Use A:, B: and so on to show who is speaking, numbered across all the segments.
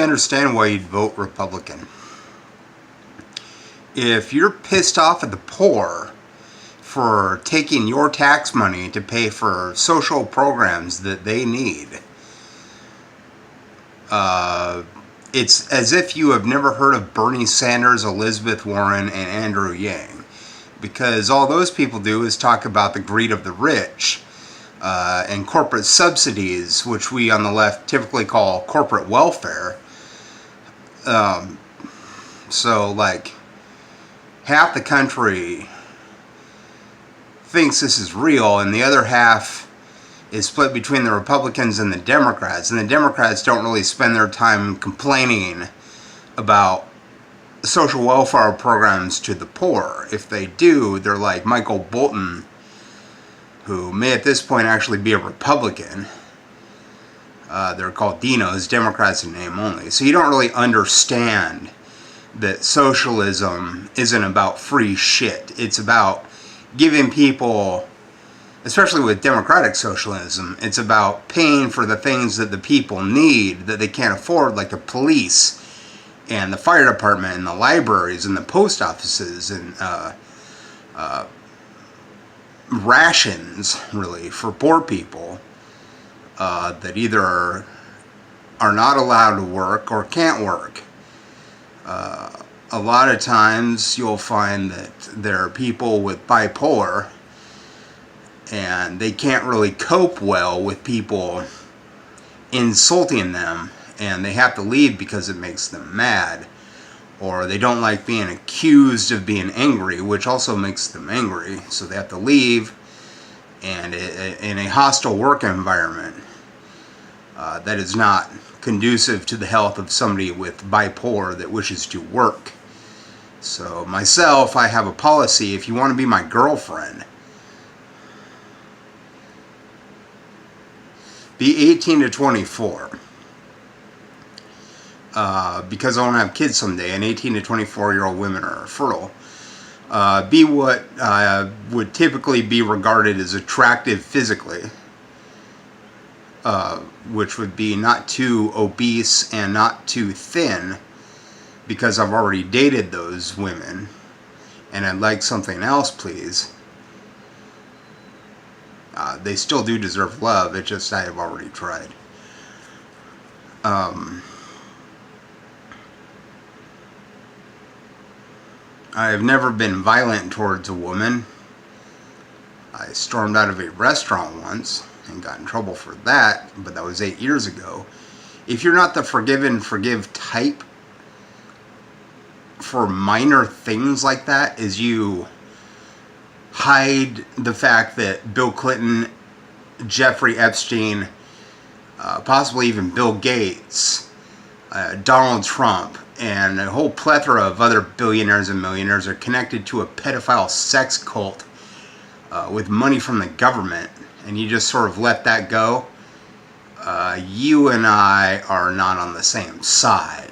A: really understand why you'd vote Republican. If you're pissed off at the poor for taking your tax money to pay for social programs that they need, it's as if you have never heard of Bernie Sanders, Elizabeth Warren, and Andrew Yang. Because all those people do is talk about the greed of the rich and corporate subsidies, which we on the left typically call corporate welfare. So, like, half the country thinks this is real, and the other half is split between the Republicans and the Democrats. And the Democrats don't really spend their time complaining about social welfare programs to the poor. If they do, they're like Michael Bolton, who may at this point actually be a Republican. They're called Dinos, Democrats in name only. So you don't really understand that socialism isn't about free shit. It's about giving people, especially with democratic socialism, it's about paying for the things that the people need that they can't afford, like the police and the fire department and the libraries and the post offices and rations, really, for poor people that either are not allowed to work or can't work. A lot of times you'll find that there are people with bipolar and they can't really cope well with people insulting them, and they have to leave because it makes them mad, or they don't like being accused of being angry, which also makes them angry, so they have to leave. And in a hostile work environment that is not conducive to the health of somebody with bipolar that wishes to work. So myself, I have a policy: if you want to be my girlfriend, be 18 to 24. Because I want to have kids someday, and 18 to 24-year-old women are fertile. Be what would typically be regarded as attractive physically, which would be not too obese and not too thin, because I've already dated those women, and I'd like something else, please. They still do deserve love, it's just I have already tried. I have never been violent towards a woman. I stormed out of a restaurant once and got in trouble for that, but that was 8 years ago. If you're not the forgive and forgive type for minor things like that, is you hide the fact that Bill Clinton, Jeffrey Epstein, possibly even Bill Gates, Donald Trump, and a whole plethora of other billionaires and millionaires are connected to a pedophile sex cult with money from the government, and you just sort of let that go, you and I are not on the same side.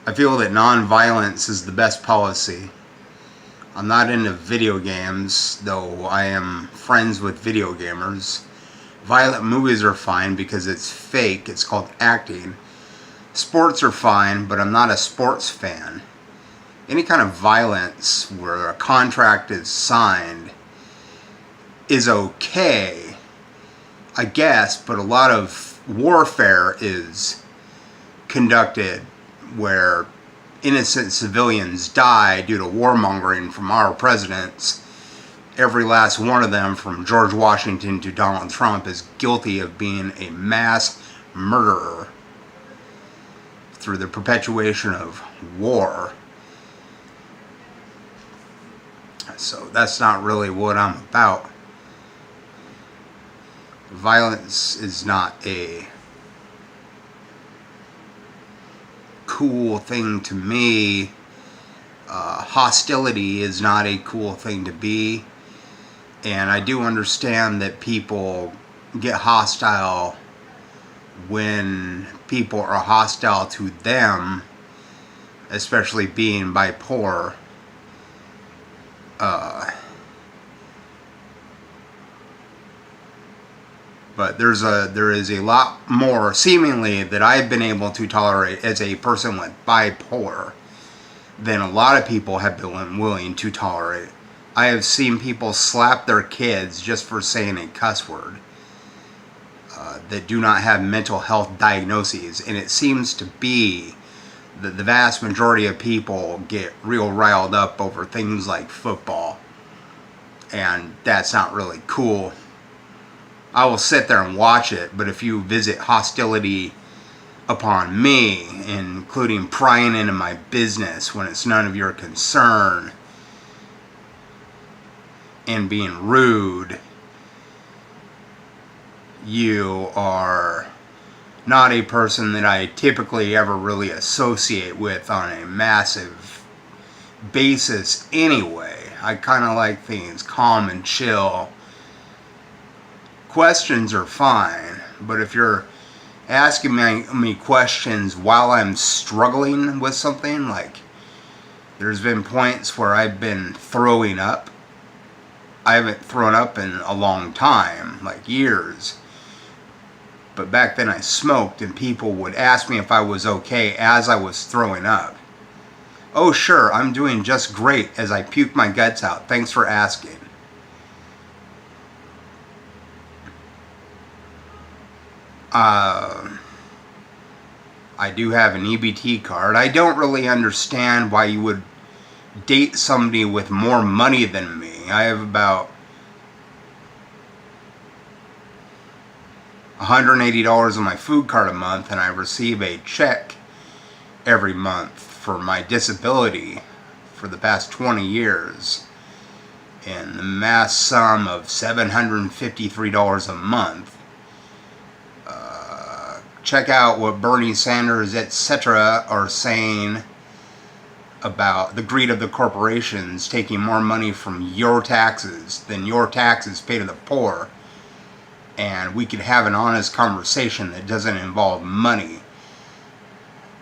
A: I feel that non-violence is the best policy. I'm not into video games, though I am friends with video gamers. Violent movies are fine because it's fake, it's called acting. Sports are fine, but I'm not a sports fan. Any kind of violence where a contract is signed is okay, I guess, but a lot of warfare is conducted where innocent civilians die due to warmongering from our presidents. Every last one of them, from George Washington to Donald Trump, is guilty of being a mass murderer through the perpetuation of war. So that's not really what I'm about. Violence is not a cool thing to me. Hostility is not a cool thing to be. And I do understand that people get hostile when people are hostile to them, especially being bipolar. But there is a lot more seemingly that I've been able to tolerate as a person with bipolar than a lot of people have been willing to tolerate. I have seen people slap their kids just for saying a cuss word that do not have mental health diagnoses, and it seems to be that the vast majority of people get real riled up over things like football, and that's not really cool. I will sit there and watch it, but if you visit hostility upon me, including prying into my business when it's none of your concern, and being rude, you are not a person that I typically ever really associate with on a massive basis anyway. I kind of like things calm and chill. Questions are fine, but if you're asking me questions while I'm struggling with something, like there's been points where I've been throwing up. I haven't thrown up in a long time, like years. But back then I smoked, and people would ask me if I was okay as I was throwing up. Oh sure, I'm doing just great as I puke my guts out. Thanks for asking. I do have an EBT card. I don't really understand why you would date somebody with more money than me. I have about $180 on my food card a month, and I receive a check every month for my disability for the past 20 years in the mass sum of $753 a month. Check out what Bernie Sanders, etc. are saying about the greed of the corporations taking more money from your taxes than your taxes pay to the poor. And we could have an honest conversation that doesn't involve money.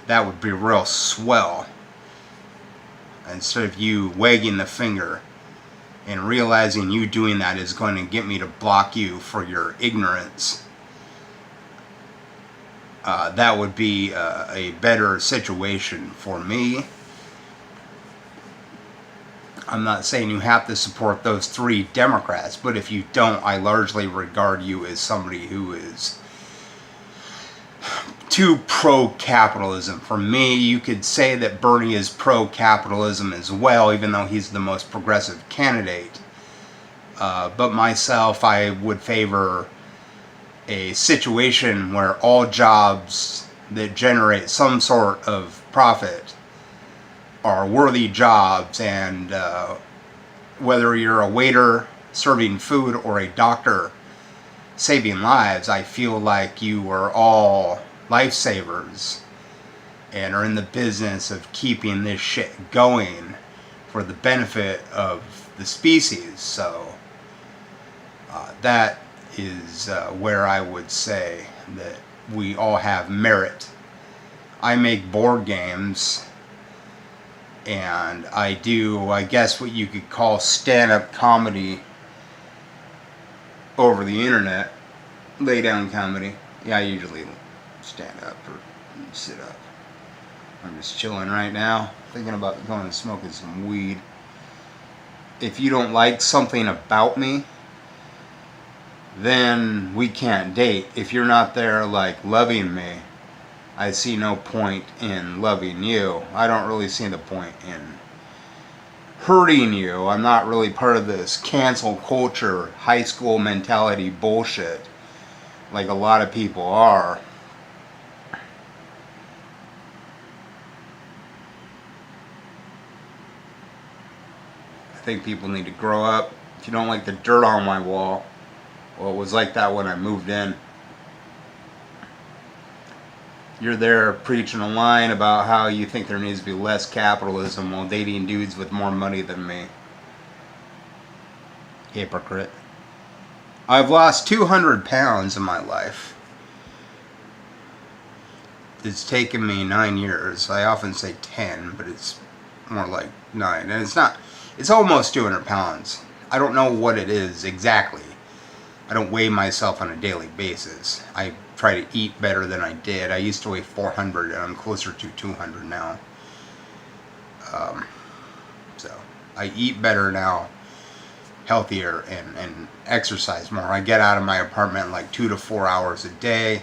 A: That would be real swell. Instead of you wagging the finger and realizing you doing that is going to get me to block you for your ignorance. That would be a better situation for me. I'm not saying you have to support those 3 Democrats, but if you don't, I largely regard you as somebody who is too pro-capitalism. For me, you could say that Bernie is pro-capitalism as well, even though he's the most progressive candidate. But myself, I would favor a situation where all jobs that generate some sort of profit are worthy jobs, and whether you're a waiter serving food or a doctor saving lives, I feel like you are all lifesavers and are in the business of keeping this shit going for the benefit of the species. So that is where I would say that we all have merit. I make board games, and I do, I guess, what you could call stand-up comedy over the internet. Lay down comedy. Yeah, I usually stand up or sit up. I'm just chilling right now, thinking about going and smoking some weed. If you don't like something about me, then we can't date. If you're not there, like, loving me, I see no point in loving you. I don't really see the point in hurting you. I'm not really part of this cancel culture, high school mentality bullshit like a lot of people are. I think people need to grow up. If you don't like the dirt on my wall, well, it was like that when I moved in. You're there preaching a line about how you think there needs to be less capitalism while dating dudes with more money than me. Hypocrite. I've lost 200 pounds in my life. It's taken me 9 years. I often say 10, but it's more like 9. And it's almost 200 pounds. I don't know what it is exactly. I don't weigh myself on a daily basis. I try to eat better than I did. I used to weigh 400 and I'm closer to 200 now. So I eat better now, healthier, and exercise more. I get out of my apartment like 2 to 4 hours a day.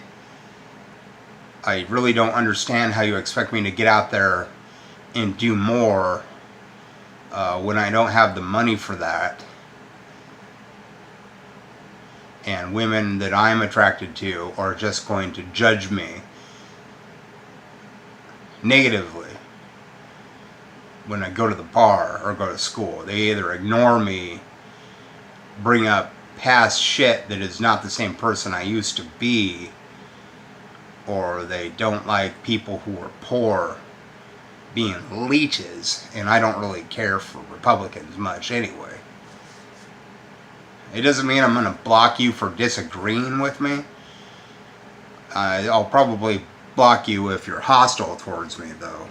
A: I really don't understand how you expect me to get out there and do more when I don't have the money for that. And women that I'm attracted to are just going to judge me negatively when I go to the bar or go to school. They either ignore me, bring up past shit that is not the same person I used to be, or they don't like people who are poor being leeches, and I don't really care for Republicans much anyway. It doesn't mean I'm going to block you for disagreeing with me. I'll probably block you if you're hostile towards me, though.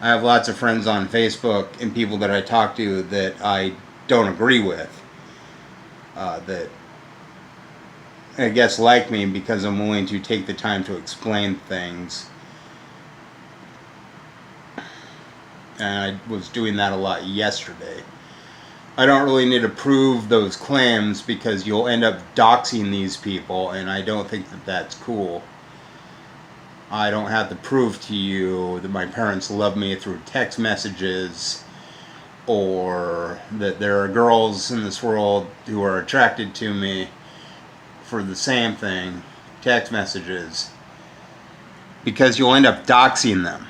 A: I have lots of friends on Facebook and people that I talk to that I don't agree with. That I guess like me because I'm willing to take the time to explain things. And I was doing that a lot yesterday. I don't really need to prove those claims because you'll end up doxing these people, and I don't think that that's cool. I don't have to prove to you that my parents love me through text messages, or that there are girls in this world who are attracted to me for the same thing, text messages, because you'll end up doxing them.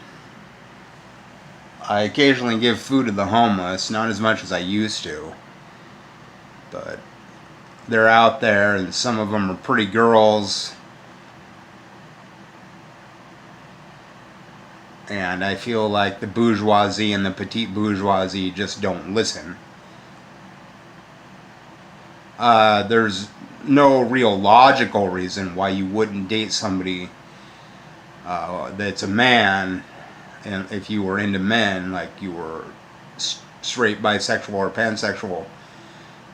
A: I occasionally give food to the homeless, not as much as I used to, but they're out there, and some of them are pretty girls, and I feel like the bourgeoisie and the petite bourgeoisie just don't listen. There's no real logical reason why you wouldn't date somebody that's a man. And if you were into men, like you were straight, bisexual, or pansexual,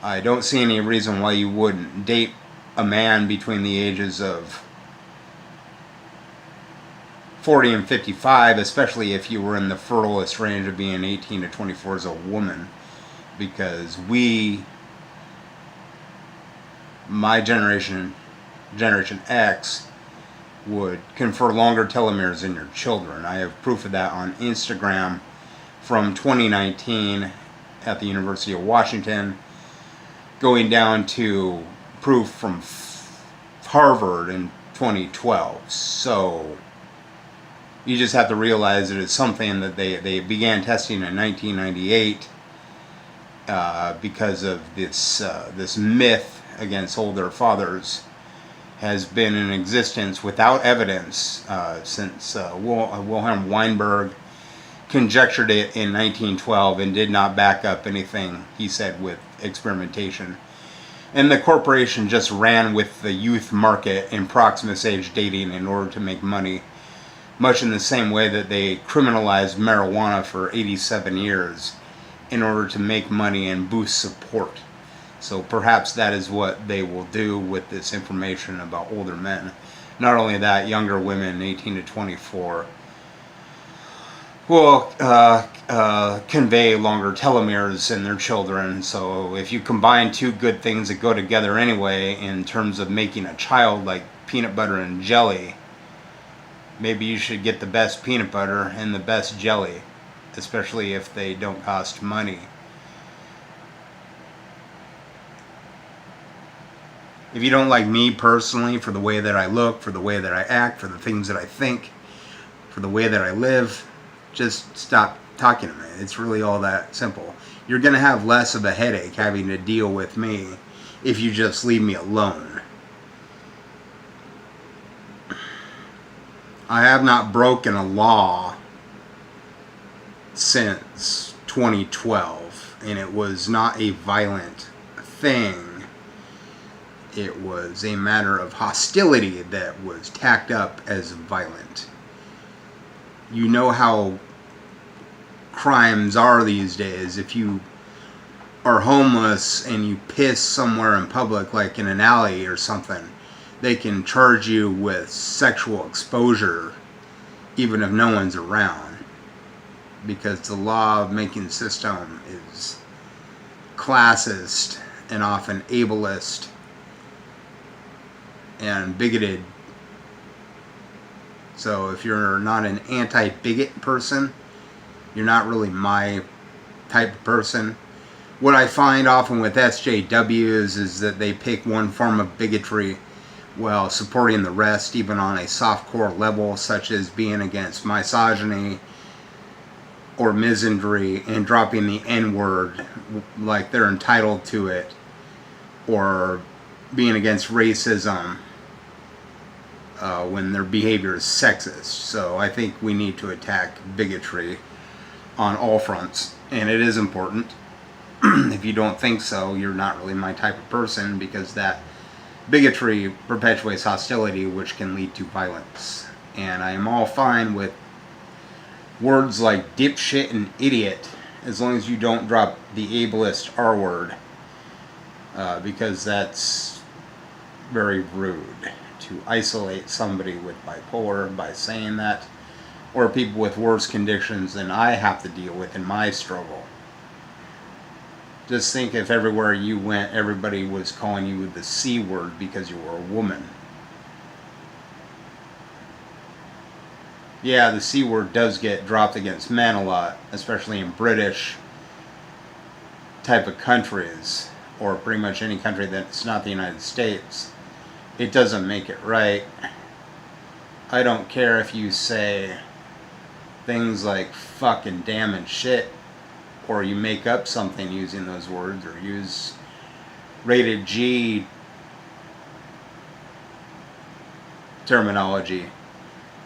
A: I don't see any reason why you wouldn't date a man between the ages of 40 and 55, especially if you were in the fertilest range of being 18 to 24 as a woman. Because my generation, Generation X, would confer longer telomeres in your children. I have proof of that on Instagram from 2019 at the University of Washington, going down to proof from Harvard in 2012. So you just have to realize that it's something that they began testing in 1998 because of this myth against older fathers has been in existence without evidence since Wilhelm Weinberg conjectured it in 1912 and did not back up anything he said with experimentation. And the corporation just ran with the youth market and Proximus age dating in order to make money, much in the same way that they criminalized marijuana for 87 years in order to make money and boost support. So perhaps that is what they will do with this information about older men. Not only that, younger women, 18 to 24, will convey longer telomeres in their children. So if you combine two good things that go together anyway in terms of making a child, like peanut butter and jelly, maybe you should get the best peanut butter and the best jelly, especially if they don't cost money. If you don't like me personally for the way that I look, for the way that I act, for the things that I think, for the way that I live, just stop talking to me. It's really all that simple. You're going to have less of a headache having to deal with me if you just leave me alone. I have not broken a law since 2012, and it was not a violent thing. It was a matter of hostility that was tacked up as violent. You know how crimes are these days. If you are homeless and you piss somewhere in public, like in an alley or something, they can charge you with sexual exposure even if no one's around, because the law making system is classist and often ableist and bigoted. So if you're not an anti-bigot person, you're not really my type of person. What I find often with SJWs is that they pick one form of bigotry while supporting the rest, even on a softcore level, such as being against misogyny or misandry and dropping the N-word like they're entitled to it, or being against racism when their behavior is sexist. So I think we need to attack bigotry on all fronts, and it is important. If you don't think so, you're not really my type of person, because that bigotry perpetuates hostility, which can lead to violence. And I am all fine with words like dipshit and idiot, as long as you don't drop the ableist R word, because that's very rude to isolate somebody with bipolar by saying that, or people with worse conditions than I have to deal with in my struggle. Just think if everywhere you went, everybody was calling you the C word because you were a woman. Yeah, the C word does get dropped against men a lot, especially in British type of countries, or pretty much any country that's not the United States. It doesn't make it right. I don't care if you say things like fuck and damn and shit, or you make up something using those words, or use rated G terminology,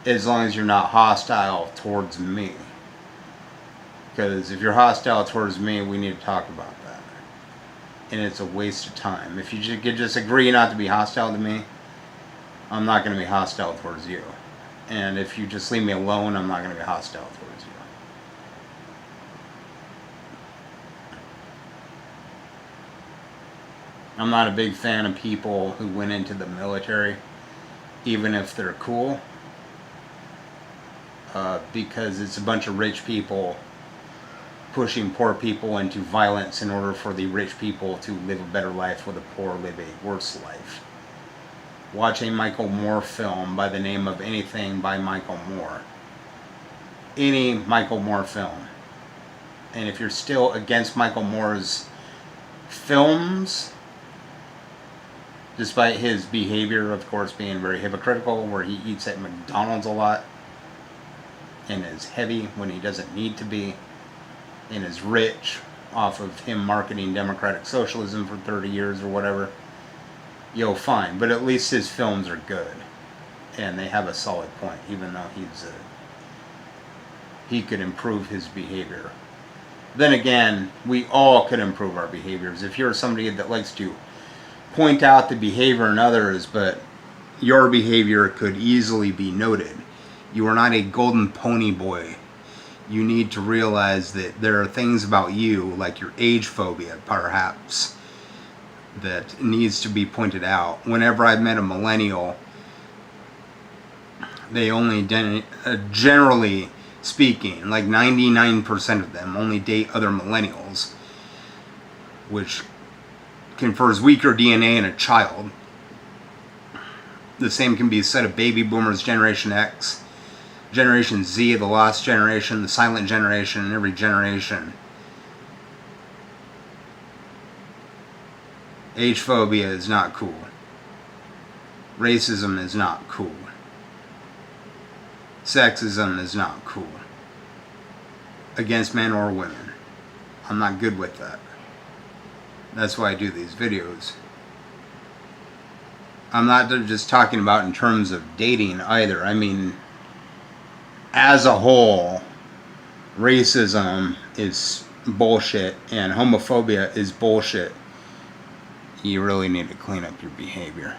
A: as long as you're not hostile towards me. Because if you're hostile towards me, we need to talk about that. And it's a waste of time. If you could just agree not to be hostile to me, I'm not going to be hostile towards you. And if you just leave me alone, I'm not going to be hostile towards you. I'm not a big fan of people who went into the military, even if they're cool, because it's a bunch of rich people pushing poor people into violence in order for the rich people to live a better life while the poor live a worse life. Watch a Michael Moore film by the name of anything by Michael Moore. Any Michael Moore film. And if you're still against Michael Moore's films, despite his behavior, of course, being very hypocritical, where he eats at McDonald's a lot, and is heavy when he doesn't need to be, and is rich off of him marketing democratic socialism for 30 years or whatever, yo, fine. But at least his films are good, and they have a solid point, even though he could improve his behavior. Then again, we all could improve our behaviors. If you're somebody that likes to point out the behavior in others, but your behavior could easily be noted, you are not a golden pony boy. You need to realize that there are things about you, like your age phobia, perhaps, that needs to be pointed out. Whenever I've met a millennial, they only, generally speaking, like 99% of them only date other millennials, which confers weaker DNA in a child. The same can be said of baby boomers, Generation X, Generation Z, the lost generation, the silent generation, and every generation. Age phobia is not cool. Racism is not cool. Sexism is not cool. Against men or women. I'm not good with that. That's why I do these videos. I'm not just talking about in terms of dating either. I mean, as a whole, racism is bullshit and homophobia is bullshit. You really need to clean up your behavior.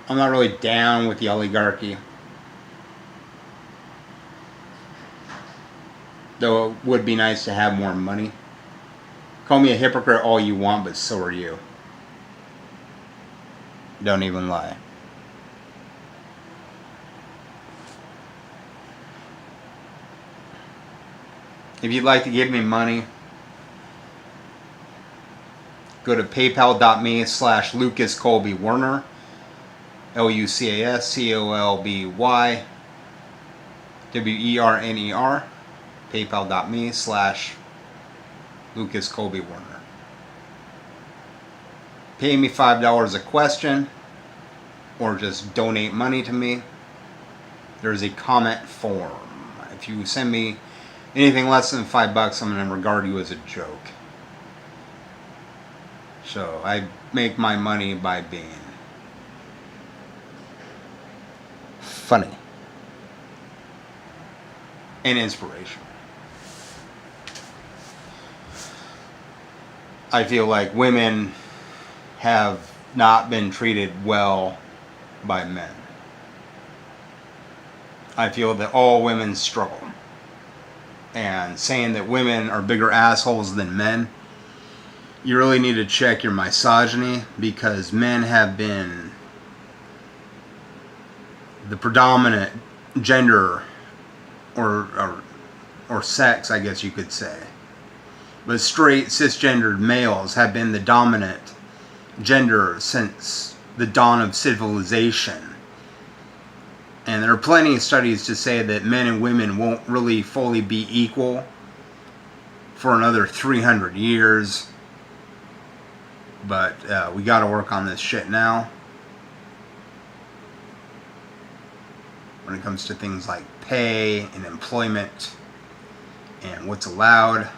A: I'm not really down with the oligarchy. Though it would be nice to have more money. Call me a hypocrite all you want, but so are you. Don't even lie. If you'd like to give me money, go to paypal.me/LucasColbyWerner. LucasColbyWerner. PayPal.me/LucasColbyWerner. Pay me $5 a question, or just donate money to me. There's a comment form. If you send me anything less than $5, I'm going to regard you as a joke. So I make my money by being funny and inspirational. I feel like women have not been treated well by men. I feel that all women struggle. And saying that women are bigger assholes than men, you really need to check your misogyny, because men have been the predominant gender or sex, I guess you could say. But straight cisgendered males have been the dominant gender since the dawn of civilization. And there are plenty of studies to say that men and women won't really fully be equal for another 300 years. But we got to work on this shit now. When it comes to things like pay and employment and what's allowed.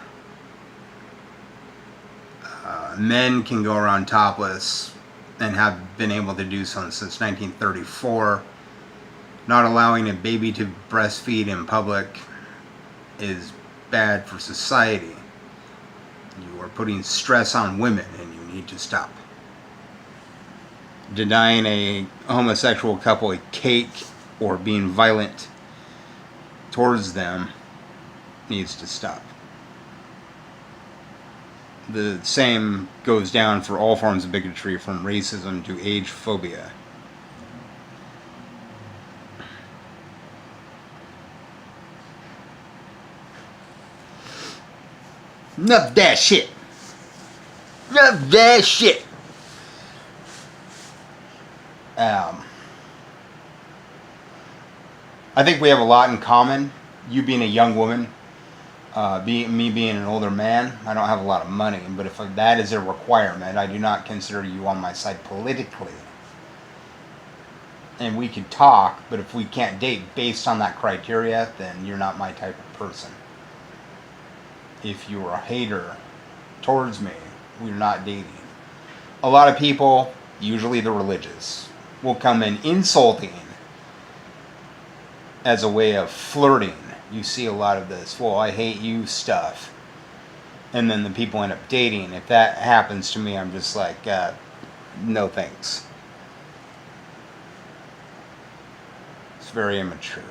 A: Men can go around topless and have been able to do so since 1934. Not allowing a baby to breastfeed in public is bad for society. You are putting stress on women, and you need to stop. Denying a homosexual couple a cake or being violent towards them needs to stop. The same goes down for all forms of bigotry, from racism to age phobia. Enough of that shit. Enough of that shit. I think we have a lot in common. You being a young woman, me being an older man. I don't have a lot of money, but if that is a requirement, I do not consider you on my side politically. And we could talk, but if we can't date based on that criteria, then you're not my type of person. If you're a hater towards me, we're not dating. A lot of people, usually the religious, will come in insulting as a way of flirting. You see a lot of this, well, I hate you stuff. And then the people end up dating. If that happens to me, I'm just like, no thanks. It's very immature.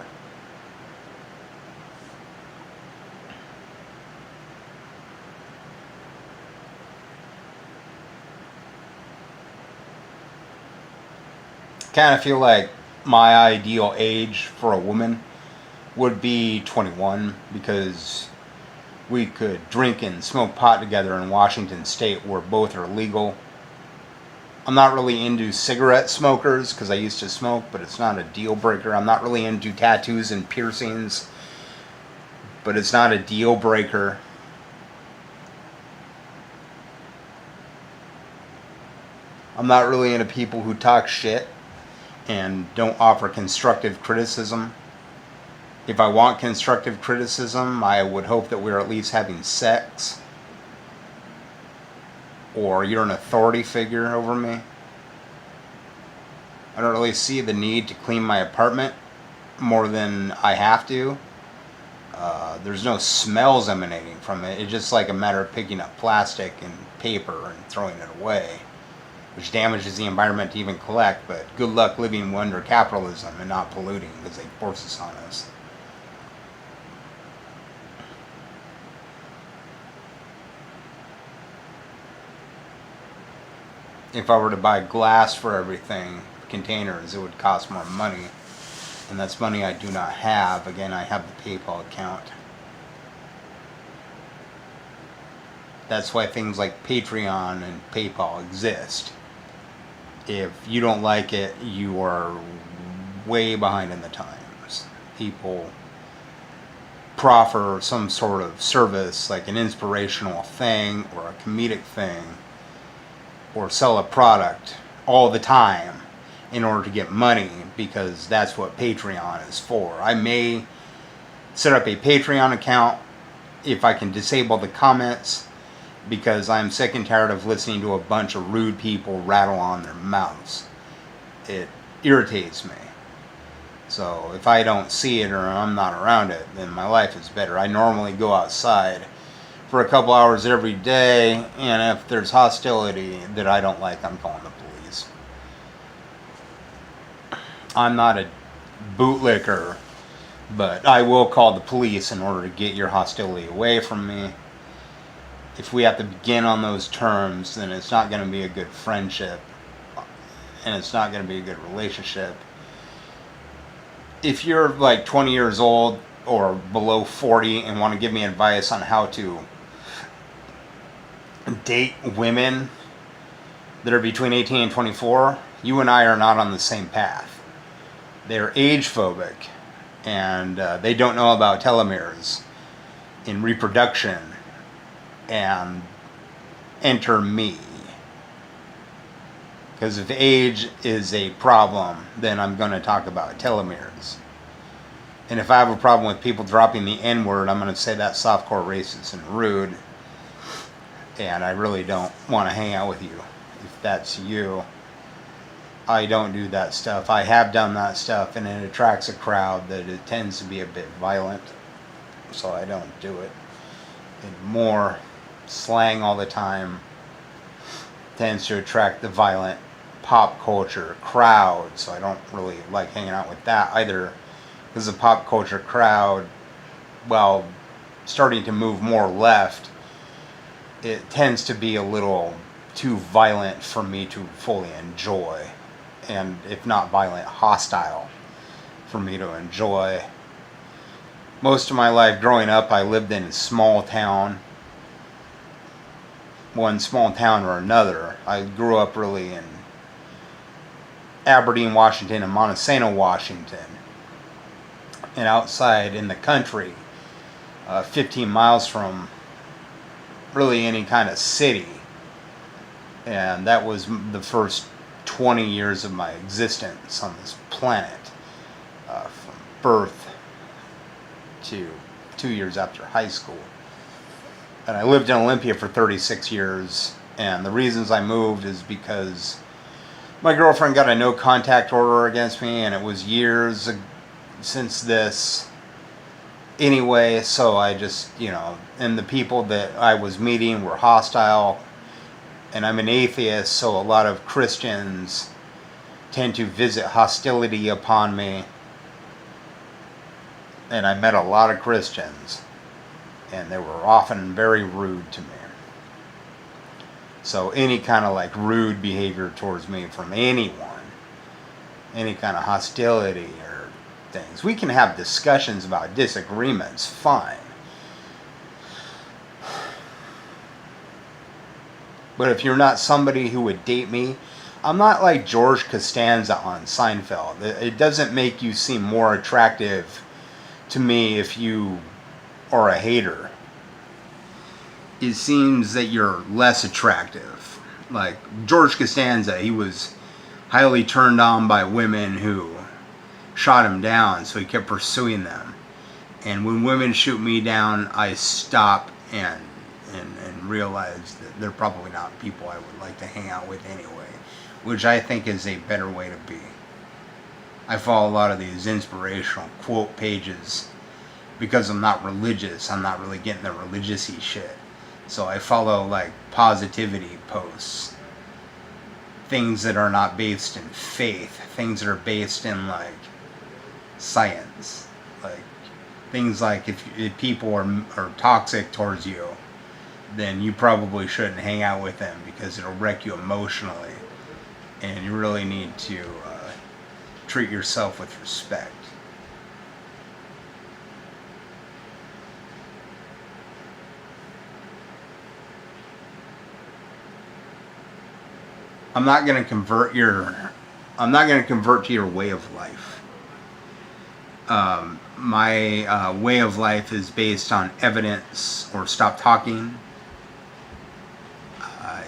A: Kind of feel like my ideal age for a woman would be 21, because we could drink and smoke pot together in Washington State, where both are legal. I'm not really into cigarette smokers, because I used to smoke, but it's not a deal breaker. I'm not really into tattoos and piercings, but it's not a deal breaker. I'm not really into people who talk shit and don't offer constructive criticism. If I want constructive criticism, I would hope that we're at least having sex, or you're an authority figure over me. I don't really see the need to clean my apartment more than I have to. There's no smells emanating from it. It's just like a matter of picking up plastic and paper and throwing it away, which damages the environment to even collect. But good luck living under capitalism and not polluting, because they force this on us. if I were to buy glass for everything, containers, it would cost more money. And that's money I do not have. Again, I have the PayPal account. That's why things like Patreon and PayPal exist. If you don't like it, you are way behind in the times. People proffer some sort of service, like an inspirational thing or a comedic thing, or sell a product all the time in order to get money, because that's what Patreon is for. I may set up a Patreon account if I can disable the comments, because I'm sick and tired of listening to a bunch of rude people rattle on their mouths. It irritates me. So if I don't see it or I'm not around it, then my life is better. I normally go outside for a couple hours every day, and if there's hostility that I don't like, I'm calling the police. I'm not a bootlicker, but I will call the police in order to get your hostility away from me. If we have to begin on those terms, then it's not going to be a good friendship, and it's not going to be a good relationship. If you're like 20 years old or below 40 and want to give me advice on how to date women that are between 18 and 24, you and I are not on the same path. They're age phobic, and they don't know about telomeres in reproduction, and enter me. Because if age is a problem, then I'm going to talk about telomeres. And if I have a problem with people dropping the N-word, I'm going to say that's softcore racist and rude. And I really don't want to hang out with you if that's you. I don't do that stuff. I have done that stuff, and it attracts a crowd that it tends to be a bit violent. So I don't do it. And more slang all the time tends to attract the violent pop culture crowd. So I don't really like hanging out with that either, because the pop culture crowd, well, starting to move more left, it tends to be a little too violent for me to fully enjoy, and if not violent, hostile for me to enjoy. Most of my life growing up, I lived in a small town, one small town or another. I grew up really in Aberdeen, Washington, and Montesano, Washington, and outside in the country, 15 miles from really any kind of city. And that was the first 20 years of my existence on this planet, from birth to 2 years after high school. And I lived in Olympia for 36 years, and the reasons I moved is because my girlfriend got a no contact order against me, and it was years since this anyway, so I just, and the people that I was meeting were hostile, and I'm an atheist, so a lot of Christians tend to visit hostility upon me, and I met a lot of Christians, and they were often very rude to me. So any kind of like rude behavior towards me from anyone, any kind of hostility or things, we can have discussions about disagreements, fine. But if you're not somebody who would date me, I'm not like George Costanza on Seinfeld. It doesn't make you seem more attractive to me if you are a hater. It seems that you're less attractive. Like George Costanza, he was highly turned on by women who shot him down, so he kept pursuing them. And when women shoot me down, I stop and realize that they're probably not people I would like to hang out with anyway, which I think is a better way to be. I follow a lot of these inspirational quote pages because I'm not religious. I'm not really getting the religious-y shit. So I follow like positivity posts, things that are not based in faith, things that are based in like science, like things like if people are toxic towards you, then you probably shouldn't hang out with them because it'll wreck you emotionally. And you really need to treat yourself with respect. I'm not going to convert to your way of life. My way of life is based on evidence, or stop talking.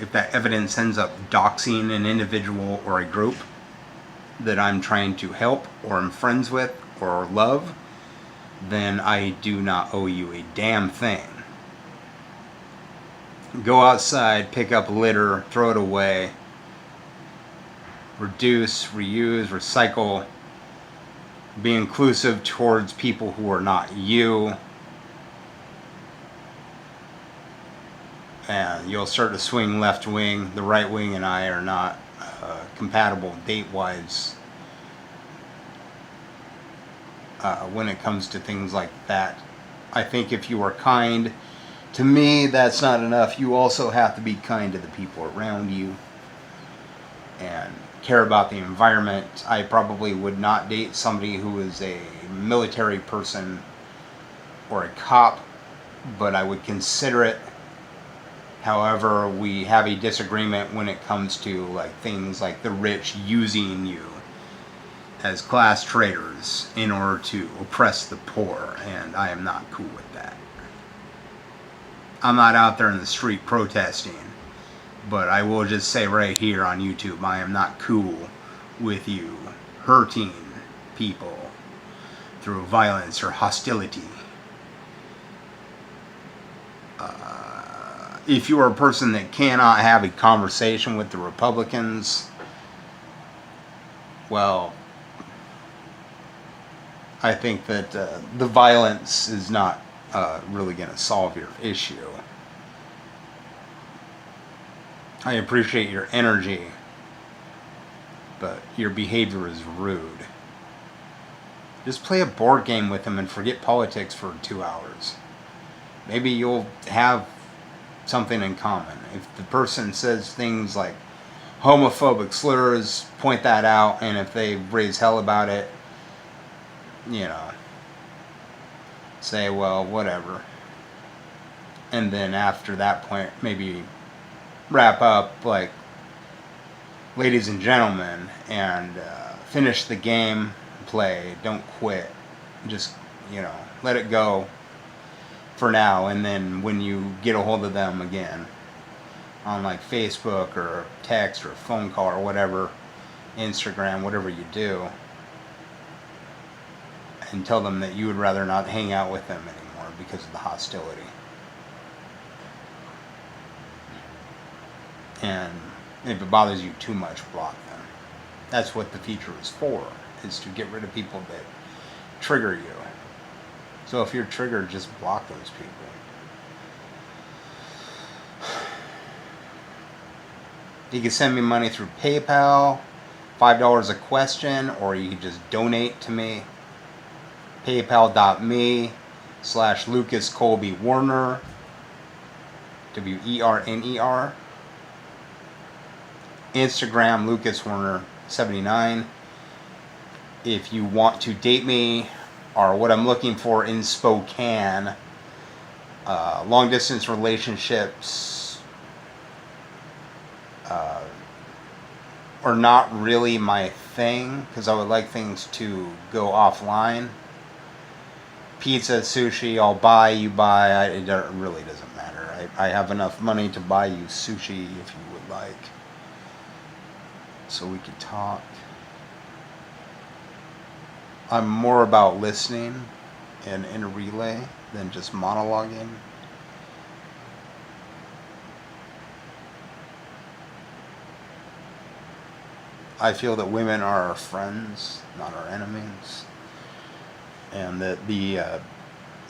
A: If that evidence ends up doxing an individual or a group that I'm trying to help or am friends with or love, then I do not owe you a damn thing. Go outside, pick up litter, throw it away, reduce, reuse, recycle, be inclusive towards people who are not you, and you'll start to swing left wing. The right wing and I are not compatible date-wise when it comes to things like that. I think if you are kind to me, that's not enough. You also have to be kind to the people around you and care about the environment. I probably would not date somebody who is a military person or a cop, but I would consider it. However, we have a disagreement when it comes to like things like the rich using you as class traitors in order to oppress the poor, and I am not cool with that. I'm not out there in the street protesting, but I will just say right here on YouTube, I am not cool with you hurting people through violence or hostility. If you are a person that cannot have a conversation with the Republicans, well, I think that the violence is not really going to solve your issue. I appreciate your energy, but your behavior is rude. Just play a board game with them and forget politics for 2 hours. Maybe you'll have something in common. If the person says things like homophobic slurs, point that out, and if they raise hell about it, you know, say, well, whatever. And then after that point, maybe wrap up like, ladies and gentlemen, and finish the game, play, don't quit. Just, let it go for now, and then when you get a hold of them again on like Facebook or text or phone call or whatever, Instagram, whatever you do, and tell them that you would rather not hang out with them anymore because of the hostility. And if it bothers you too much, block them. That's what the feature is for, is to get rid of people that trigger you. So if you're triggered, just block those people. You can send me money through PayPal, $5 a question, or you can just donate to me. PayPal.me/Lucas Colby Werner, WERNER. Instagram, Lucas Werner 79. If you want to date me, or what I'm looking for in Spokane, long distance relationships are not really my thing, because I would like things to go offline. Pizza, sushi, I'll buy, you buy, it really doesn't matter. I have enough money to buy you sushi if you would like, so we could talk. I'm more about listening and in a relay than just monologuing. I feel that women are our friends, not our enemies, and that the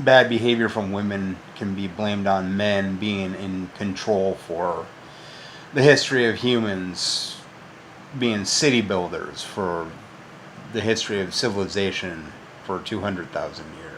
A: bad behavior from women can be blamed on men being in control for the history of humans, being city builders, for the history of civilization for 200,000 years.